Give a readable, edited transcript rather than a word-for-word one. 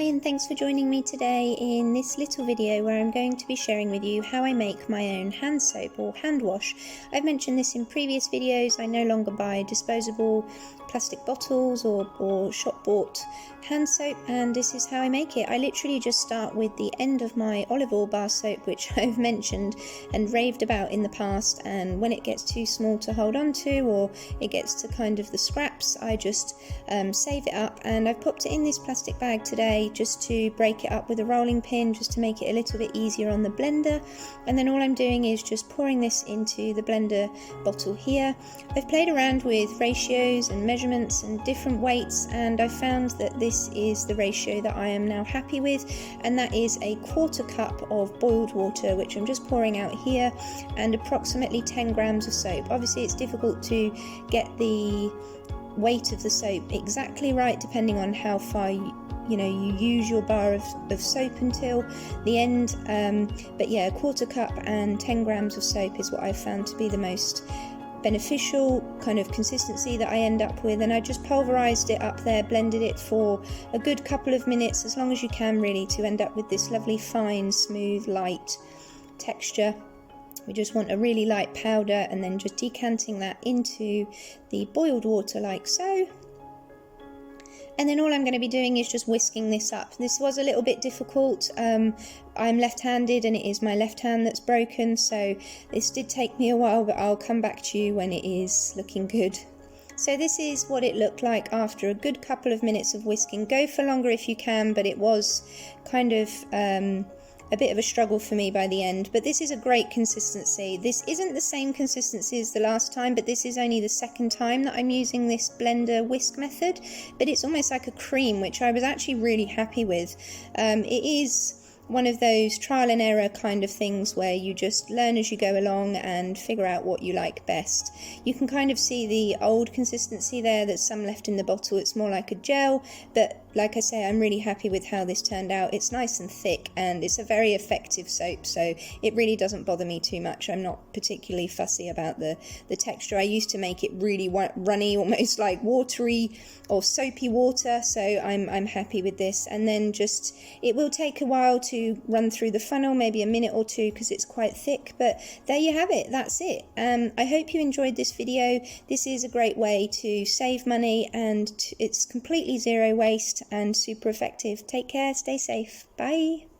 and thanks for joining me today in this little video where I'm going to be sharing with you how I make my own hand soap or hand wash. I've mentioned this in previous videos. I no longer buy disposable plastic bottles or shop bought hand soap, and this is how I make it. I literally just start with the end of my olive oil bar soap, which I've mentioned and raved about in the past, and when it gets too small to hold on to or it gets to kind of the scraps, I just save it up, and I've popped it in this plastic bag today just to break it up with a rolling pin, just to make it a little bit easier on the blender. And then all I'm doing is just pouring this into the blender bottle here. I've played around with ratios and measurements and different weights, and I found that this is the ratio that I am now happy with, and that is a 1/4 cup of boiled water, which I'm just pouring out here, and approximately 10 grams of soap. Obviously it's difficult to get the weight of the soap exactly right depending on how far you use your bar of soap until the end, but yeah, 1/4 cup and 10 grams of soap is what I've found to be the most beneficial kind of consistency that I end up with. And I just pulverized it up there, blended it for a good couple of minutes, as long as you can really, to end up with this lovely fine, smooth, light texture. We just want a really light powder, and then just decanting that into the boiled water like so. And then all I'm going to be doing is just whisking this up. This was a little bit difficult. I'm left-handed and it is my left hand that's broken, so this did take me a while, but I'll come back to you when it is looking good. So this is what it looked like after a good couple of minutes of whisking. Go for longer if you can, but it was kind of a bit of a struggle for me by the end, but this is a great consistency. This isn't the same consistency as the last time, but this is only the second time that I'm using this blender whisk method, but it's almost like a cream, which I was actually really happy with. It is one of those trial and error kind of things where you just learn as you go along and figure out what you like best. You can kind of see the old consistency there, there's some left in the bottle. It's more like a gel, but like I say, I'm really happy with how this turned out. It's nice and thick, and it's a very effective soap, so it really doesn't bother me too much. I'm not particularly fussy about the texture. I used to make it really runny, almost like watery or soapy water, so I'm happy with this. And then just, it will take a while to run through the funnel, maybe a minute or two, because it's quite thick, but there you have it, that's it. I hope you enjoyed this video. This is a great way to save money, and it's completely zero waste and super effective. Take care, stay safe, bye.